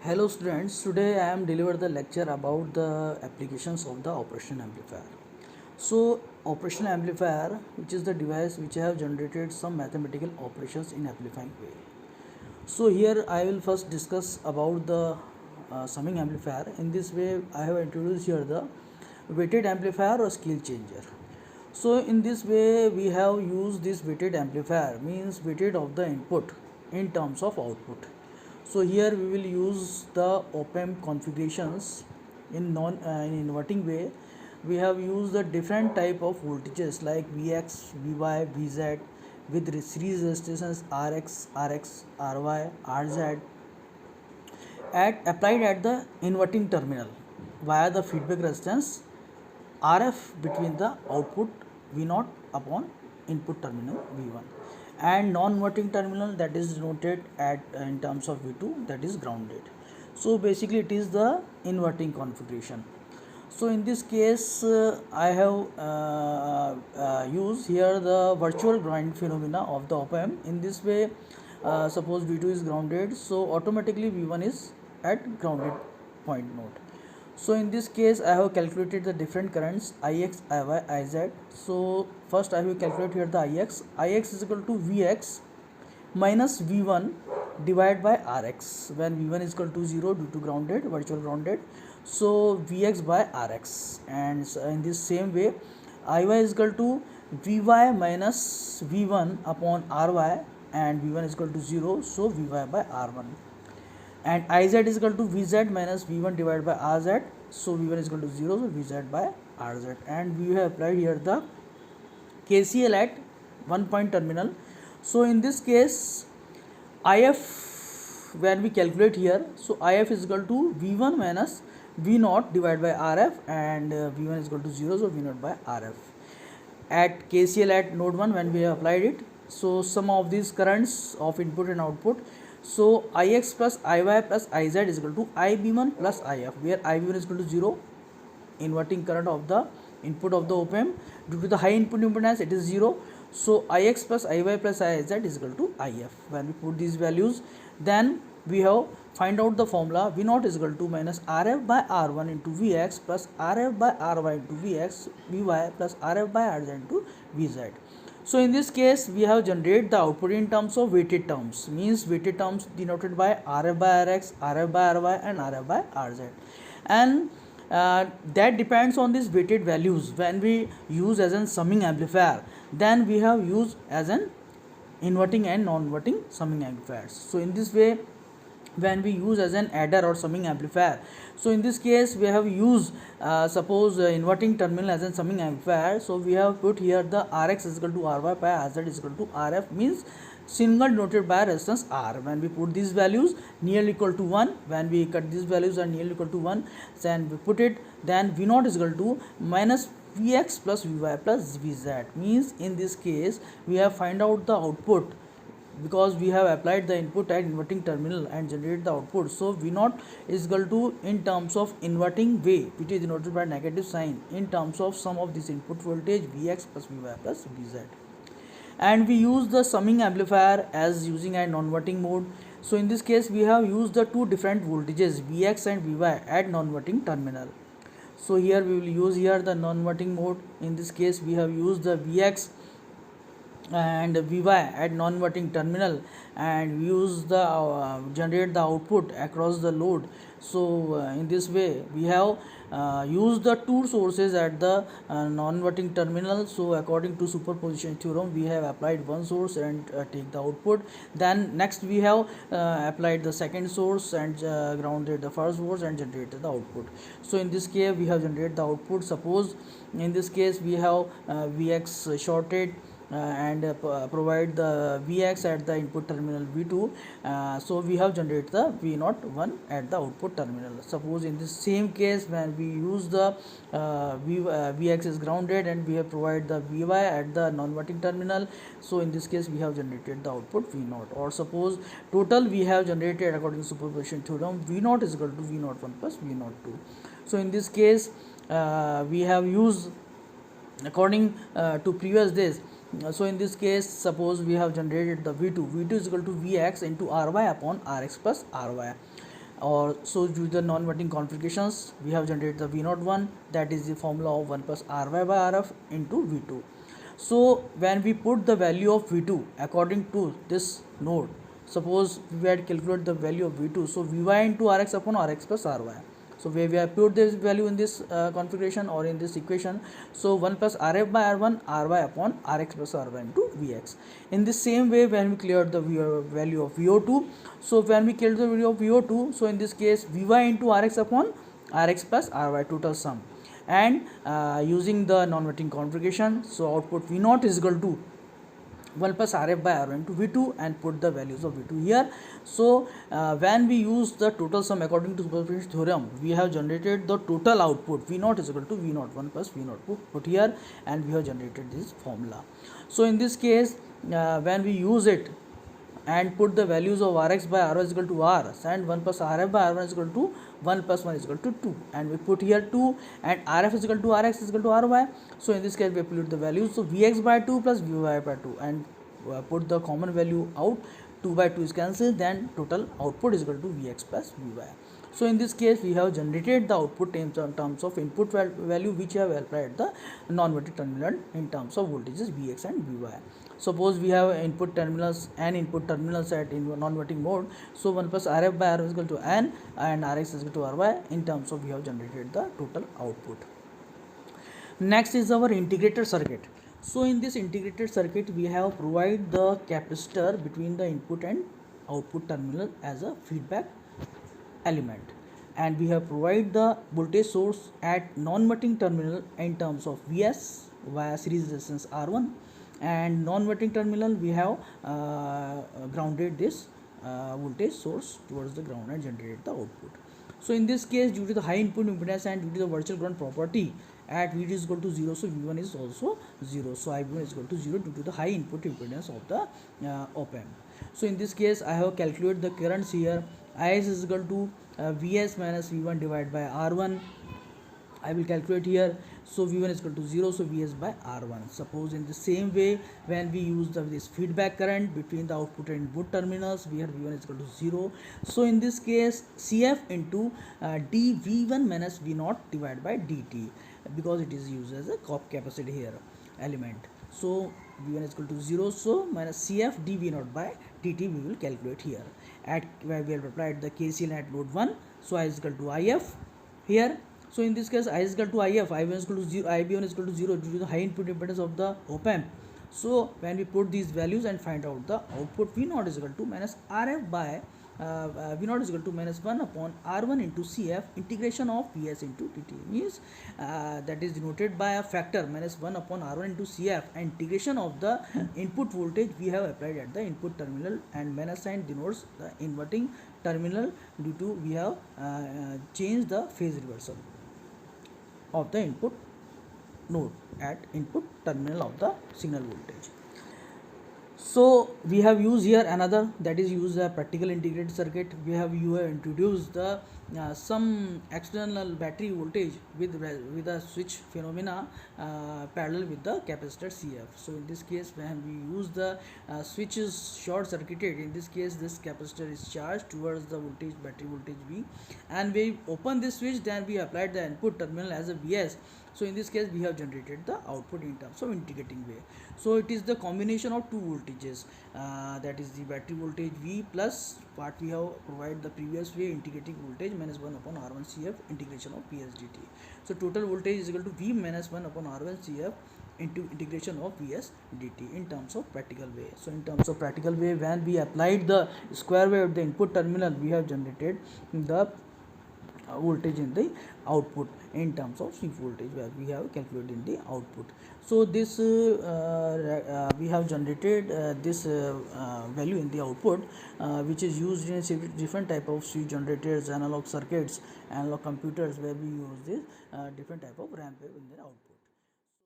Hello students, today I am deliver the lecture about the applications of the operational amplifier. So operational amplifier, which is the device which have generated some mathematical operations in amplifying way. So here I will first discuss about the summing amplifier. In this way I have introduced here the weighted amplifier or scale changer. So in this way we have used this weighted amplifier, means weighted of the input in terms of output. So here we will use the op-amp configurations in in inverting way. We have used the different type of voltages like Vx, Vy, Vz with series resistance Rx, Ry, Rz applied at the inverting terminal via the feedback resistance Rf between the output V0 upon input terminal V1 and non-inverting terminal that is denoted at in terms of V2, that is grounded. So basically it is the inverting configuration. So in this case I have used here the virtual ground phenomena of the op-amp. In this way suppose V2 is grounded, so automatically V1 is at grounded point node. So in this case I have calculated the different currents Ix, Iy, Iz. So first I will calculate here the Ix. Ix is equal to Vx minus V1 divided by Rx, when V1 is equal to 0 due to grounded, virtual grounded. So Vx by Rx, and in this same way Iy is equal to Vy minus V1 upon Ry, and V1 is equal to 0, so Vy by R1, and Iz is equal to Vz minus V1 divided by Rz, so V1 is equal to 0, so Vz by Rz, and we have applied here the KCL at one point terminal. So in this case If, when we calculate here, so If is equal to V1 minus V0 divided by Rf, and V1 is equal to 0, so V0 by Rf. At KCL at node 1, when we have applied it, so sum of these currents of input and output, so Ix plus Iy plus Iz is equal to Ib1 plus If, where Ib1 is equal to 0, inverting current of the input of the op-amp. Due to the high input impedance, it is 0, so Ix plus Iy plus Iz is equal to If. When we put these values, then we have find out the formula V0 is equal to minus Rf by R1 into Vx plus Rf by Ry into Vx, Vy plus Rf by Rz into Vz. So in this case we have generated the output in terms of weighted terms, means weighted terms denoted by Rf by Rx, Rf by Ry and Rf by Rz, and that depends on these weighted values. When we use as an summing amplifier, then we have used as an inverting and non-inverting summing amplifiers. So in this way, when we use as an adder or summing amplifier, so in this case we have used suppose inverting terminal as a summing amplifier. So we have put here the Rx is equal to Ry by Rz is equal to Rf, means single denoted by resistance R. When we put these values nearly equal to 1, when we cut these values are nearly equal to 1, then we put it, then V0 is equal to minus Vx plus Vy plus Vz, means in this case we have find out the output, because we have applied the input at inverting terminal and generated the output. So V0 is equal to, in terms of inverting way, which is denoted by negative sign, in terms of sum of this input voltage Vx plus Vy plus Vz. And we use the summing amplifier as using a non-inverting mode. So in this case we have used the two different voltages Vx and Vy at non-inverting terminal. So here we will use here the non-inverting mode. In this case we have used the Vx and Vy at non-inverting terminal, and we use the generate the output across the load. So in this way we have used the two sources at the non-inverting terminal. So according to superposition theorem, we have applied one source and take the output. Then next we have applied the second source and grounded the first source and generated the output. So in this case we have generated the output. Suppose in this case we have Vx shorted and provide the Vx at the input terminal V2, so we have generated the V01 at the output terminal. Suppose in this same case when we use the Vx is grounded and we have provided the Vy at the non-inverting terminal, so in this case we have generated the output V0. Or suppose total we have generated according to superposition theorem V0 is equal to V01 plus V02. So in this case we have used according to previous days. So in this case, suppose we have generated the V2 is equal to Vx into Ry upon Rx plus Ry. or so due to the non-inverting configurations we have generated the V01, that is the formula of 1 plus Ry by Rf into V2. So when we put the value of V2 according to this node, suppose we had calculated the value of V2, so Vy into Rx upon Rx plus Ry. So where we have put this value in this configuration or in this equation, so 1 plus Rf by R1 Ry upon Rx plus Ry into Vx. In the same way, when we cleared the value of VO2, so when we cleared the value of VO2, so in this case Vy into Rx upon Rx plus Ry total sum, and using the non-inverting configuration, so output V0 is equal to 1 plus Rf by R1 into V2, and put the values of V2 here. So when we use the total sum according to superposition theorem, we have generated the total output V0 is equal to V0 1 plus V0 put here, and we have generated this formula. So in this case when we use it and put the values of Rx by R1 is equal to R, and 1 plus Rf by R1 is equal to 1 plus 1 is equal to 2, and we put here 2, and Rf is equal to Rx is equal to Ry. So in this case we apply the values, so Vx by 2 plus Vy by 2, and put the common value out, 2 by 2 is cancelled, then total output is equal to Vx plus Vy. So in this case we have generated the output in terms of input value which have applied the non-inverting terminal in terms of voltages Vx and Vy. Suppose we have input terminals and input terminals at in non-inverting mode, so 1 plus Rf by R is equal to N and Rx is equal to Ry. In terms of we have generated the total output. Next is our integrated circuit. So in this integrated circuit we have provided the capacitor between the input and output terminal as a feedback element, and we have provided the voltage source at non-inverting terminal in terms of Vs via series resistance R1, and non-inverting terminal we have grounded this voltage source towards the ground and generated the output. So in this case, due to the high input impedance and due to the virtual ground property, at Vd is equal to 0, so V1 is also 0, so I1 is equal to 0 due to the high input impedance of the op-amp. So in this case I have calculated the currents here. Is is equal to Vs minus V1 divided by R1. I will calculate here, so V1 is equal to 0, so Vs by R1. Suppose in the same way when we use this feedback current between the output and input terminals, here V1 is equal to 0. So in this case Cf into dV1 minus V0 divided by dt, because it is used as a capacitor here element. So V1 is equal to 0, so minus Cf dV0 by dt we will calculate here. At where we have applied the KCL at node 1, so I is equal to If here. So in this case I is equal to If, I1 is equal to 0, Ib1 is equal to 0 due to the high input impedance of the op-amp. So when we put these values and find out the output, V0 is equal to minus Rf by V0 is equal to minus 1 upon R1 into Cf integration of Vs into dt, means that is denoted by a factor minus 1 upon R1 into Cf, and integration of the input voltage we have applied at the input terminal, and minus sign denotes the inverting terminal due to we have changed the phase reversal of the input node at input terminal of the signal voltage. So we have used here another, that is use a practical integrated circuit. We have introduced the some external battery voltage with a switch phenomena parallel with the capacitor Cf. So in this case when we use the switch is short circuited, in this case this capacitor is charged towards the voltage battery voltage V, and we open this switch, then we applied the input terminal as a Vs. So in this case we have generated the output in terms of integrating way. So it is the combination of two voltages, that is the battery voltage V plus what we have provided the previous way, integrating voltage minus 1 upon R1 Cf integration of Vs dt. So total voltage is equal to V minus 1 upon R1 Cf into integration of Vs dt in terms of practical way. So in terms of practical way, when we applied the square wave at the input terminal, we have generated the voltage in the output in terms of shift voltage where we have calculated in the output. So this we have generated this value in the output which is used in different type of switch generators, analog circuits, analog computers, where we use this different type of ramp wave in the output.